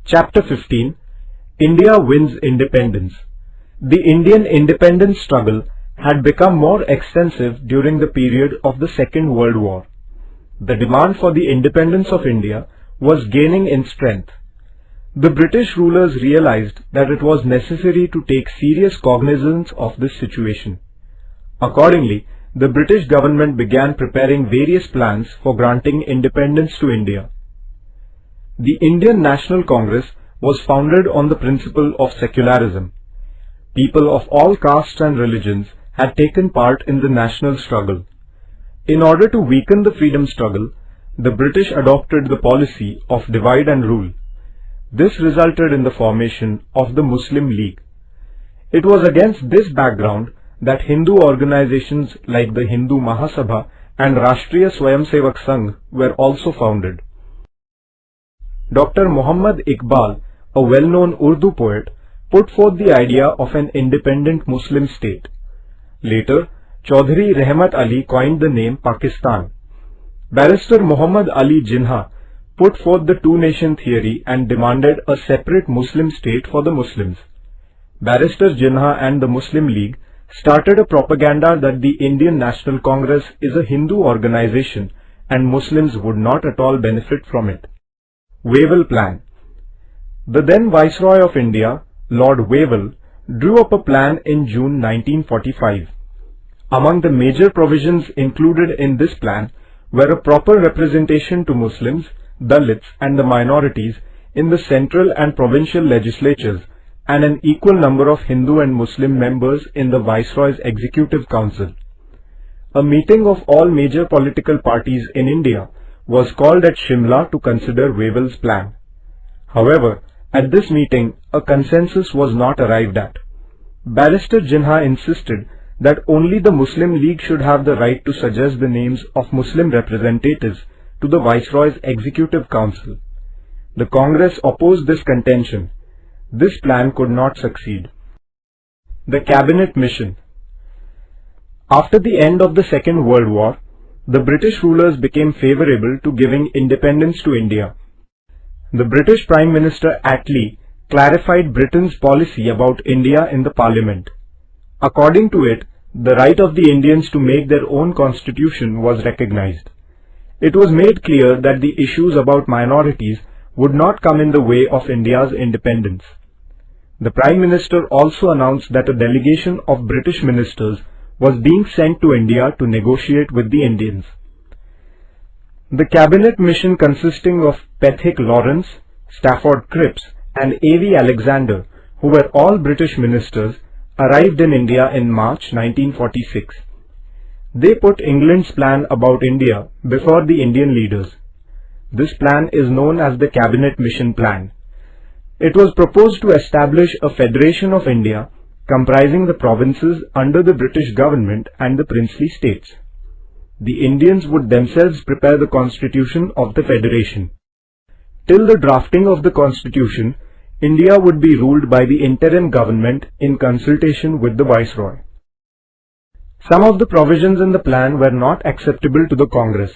Chapter 15. India wins independence. The Indian independence struggle had become more extensive during the period of the Second World War. The demand for the independence of India was gaining in strength. The British rulers realized that it was necessary to take serious cognizance of this situation. Accordingly, the British government began preparing various plans for granting independence to India. The Indian National Congress was founded on the principle of secularism. People of all castes and religions had taken part in the national struggle. In order to weaken the freedom struggle, the British adopted the policy of divide and rule. This resulted in the formation of the Muslim League. It was against this background that Hindu organizations like the Hindu Mahasabha and Rashtriya Swayamsevak Sangh were also founded. Dr. Muhammad Iqbal, a well-known Urdu poet, put forth the idea of an independent Muslim state. Later, Chaudhry Rahmat Ali coined the name Pakistan. Barrister Muhammad Ali Jinnah put forth the two-nation theory and demanded a separate Muslim state for the Muslims. Barrister Jinnah and the Muslim League started a propaganda that the Indian National Congress is a Hindu organization and Muslims would not at all benefit from it. Wavell Plan. The then Viceroy of India, Lord Wavell, drew up a plan in June 1945. Among the major provisions included in this plan were a proper representation to Muslims, Dalits and the minorities in the central and provincial legislatures and an equal number of Hindu and Muslim members in the Viceroy's Executive Council. A meeting of all major political parties in India was called at Shimla to consider Wavell's plan. However, at this meeting, a consensus was not arrived at. Barrister Jinnah insisted that only the Muslim League should have the right to suggest the names of Muslim representatives to the Viceroy's Executive Council. The Congress opposed this contention. This plan could not succeed. The Cabinet Mission. After the end of the Second World War, the British rulers became favorable to giving independence to India. The British Prime Minister Attlee clarified Britain's policy about India in the Parliament. According to it, the right of the Indians to make their own constitution was recognized. It was made clear that the issues about minorities would not come in the way of India's independence. The Prime Minister also announced that a delegation of British ministers was being sent to India to negotiate with the Indians. The Cabinet Mission, consisting of Pethick Lawrence, Stafford Cripps and A.V. Alexander, who were all British ministers, arrived in India in March 1946. They put England's plan about India before the Indian leaders. This plan is known as the Cabinet Mission Plan. It was proposed to establish a Federation of India comprising the provinces under the British government and the princely states. The Indians would themselves prepare the constitution of the Federation. Till the drafting of the constitution, India would be ruled by the interim government in consultation with the Viceroy. Some of the provisions in the plan were not acceptable to the Congress.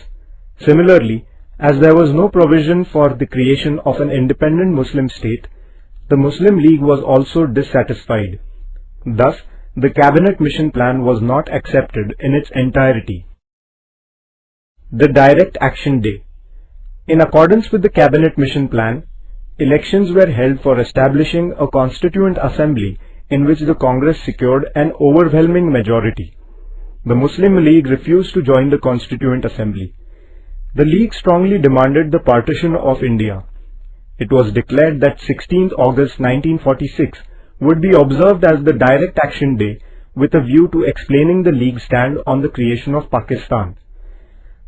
Similarly, as there was no provision for the creation of an independent Muslim state, the Muslim League was also dissatisfied. Thus, the Cabinet Mission Plan was not accepted in its entirety. The Direct Action Day. In accordance with the Cabinet Mission Plan, elections were held for establishing a Constituent Assembly in which the Congress secured an overwhelming majority. The Muslim League refused to join the Constituent Assembly. The League strongly demanded the partition of India. It was declared that 16th August 1946 would be observed as the Direct Action Day with a view to explaining the League's stand on the creation of Pakistan.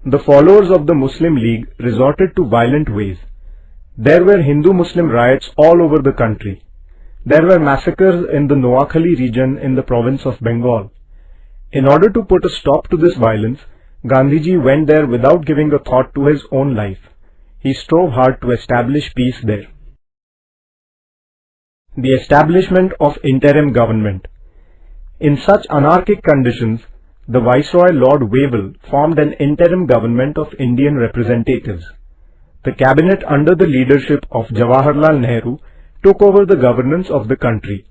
The followers of the Muslim League resorted to violent ways. There were Hindu-Muslim riots all over the country. There were massacres in the Noakhali region in the province of Bengal. In order to put a stop to this violence, Gandhiji went there without giving a thought to his own life. He strove hard to establish peace there. The establishment of interim government. In such anarchic conditions, the Viceroy Lord Wavell formed an interim government of Indian representatives. The cabinet under the leadership of Jawaharlal Nehru took over the governance of the country.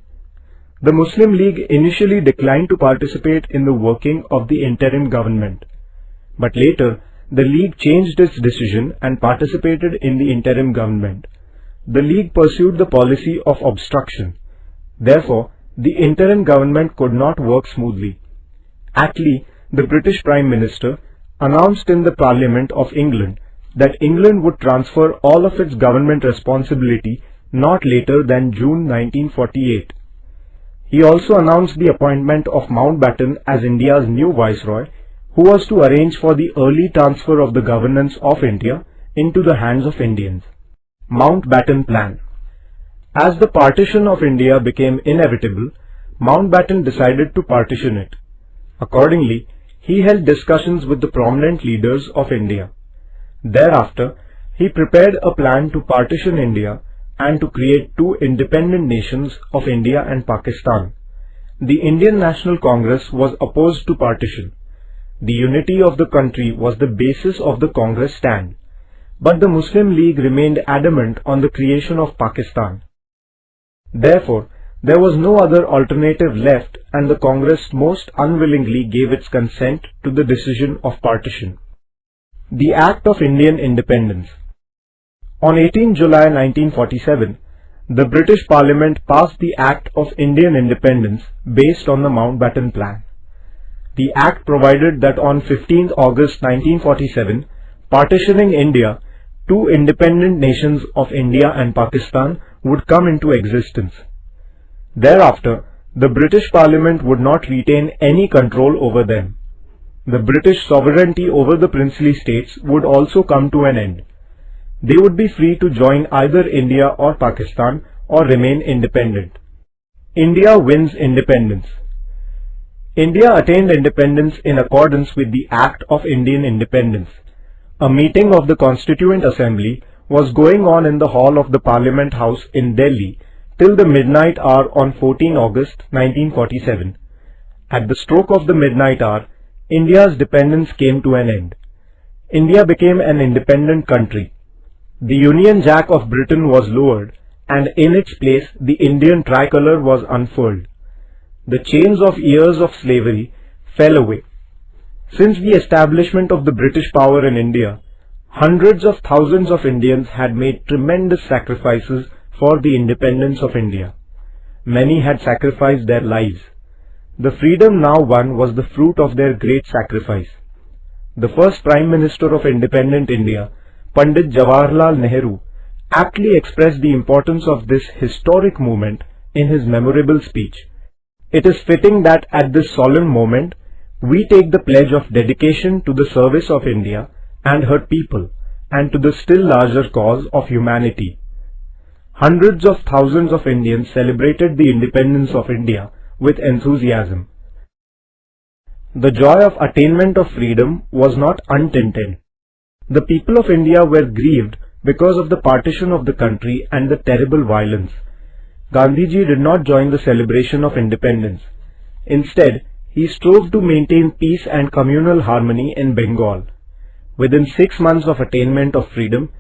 The Muslim League initially declined to participate in the working of the interim government, but later the League changed its decision and participated in the interim government. The League pursued the policy of obstruction. Therefore, the interim government could not work smoothly. Attlee, the British Prime Minister, announced in the Parliament of England that England would transfer all of its government responsibility not later than June 1948. He also announced the appointment of Mountbatten as India's new Viceroy, who was to arrange for the early transfer of the governance of India into the hands of Indians. Mountbatten Plan. As the partition of India became inevitable, Mountbatten decided to partition it. Accordingly, he held discussions with the prominent leaders of India. Thereafter, he prepared a plan to partition India and to create two independent nations of India and Pakistan. The Indian National Congress was opposed to partition. The unity of the country was the basis of the Congress stand, but the Muslim League remained adamant on the creation of Pakistan. Therefore, there was no other alternative left, and the Congress most unwillingly gave its consent to the decision of partition. The Act of Indian Independence. On 18 July 1947, the British Parliament passed the Act of Indian Independence based on the Mountbatten Plan. The Act provided that on 15 August 1947, partitioning India, two independent nations of India and Pakistan would come into existence. Thereafter, the British Parliament would not retain any control over them. The British sovereignty over the princely states would also come to an end. They would be free to join either India or Pakistan or remain independent. India wins independence. India attained independence in accordance with the Act of Indian Independence. A meeting of the Constituent Assembly was going on in the hall of the Parliament House in Delhi till the midnight hour on 14 August 1947. At the stroke of the midnight hour, India's dependence came to an end. India became an independent country. The Union Jack of Britain was lowered, and in its place the Indian tricolour was unfurled. The chains of years of slavery fell away. Since the establishment of the British power in India, hundreds of thousands of Indians had made tremendous sacrifices for the independence of India. Many had sacrificed their lives. The freedom now won was the fruit of their great sacrifice. The first Prime Minister of independent India, Pandit Jawaharlal Nehru, aptly expressed the importance of this historic movement in his memorable speech. It is fitting that at this solemn moment, we take the pledge of dedication to the service of India and her people, and to the still larger cause of humanity. Hundreds of thousands of Indians celebrated the independence of India with enthusiasm. The joy of attainment of freedom was not untinted. The people of India were grieved because of the partition of the country and the terrible violence. Gandhiji did not join the celebration of independence. Instead, he strove to maintain peace and communal harmony in Bengal. Within 6 months of attainment of freedom,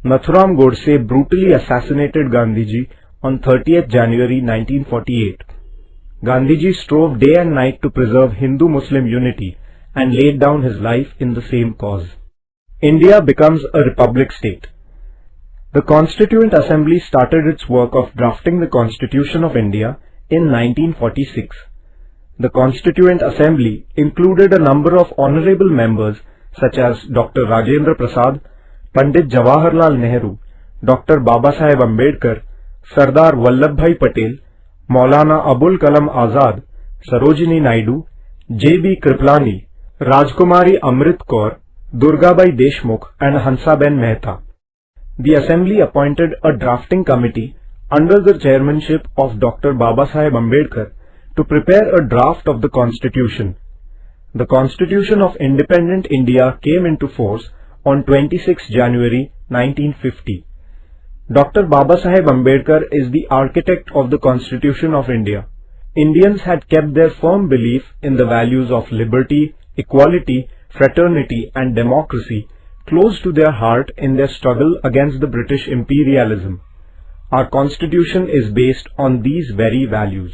Nathuram Godse brutally assassinated Gandhiji on 30th January 1948. Gandhiji strove day and night to preserve Hindu-Muslim unity and laid down his life in the same cause. India becomes a republic state. The Constituent Assembly started its work of drafting the Constitution of India in 1946. The Constituent Assembly included a number of honorable members such as Dr. Rajendra Prasad, Pandit Jawaharlal Nehru, Dr. Babasaheb Ambedkar, Sardar Vallabhbhai Patel, Maulana Abul Kalam Azad, Sarojini Naidu, J.B. Kriplani, Rajkumari Amrit Kaur, Durgabai Deshmukh and Hansaben Mehta. The Assembly appointed a drafting committee under the chairmanship of Dr. Babasaheb Ambedkar to prepare a draft of the Constitution. The Constitution of Independent India came into force on 26 January 1950. Dr. Babasaheb Ambedkar is the architect of the Constitution of India. Indians had kept their firm belief in the values of liberty, equality, fraternity and democracy close to their heart in their struggle against the British imperialism. Our Constitution is based on these very values.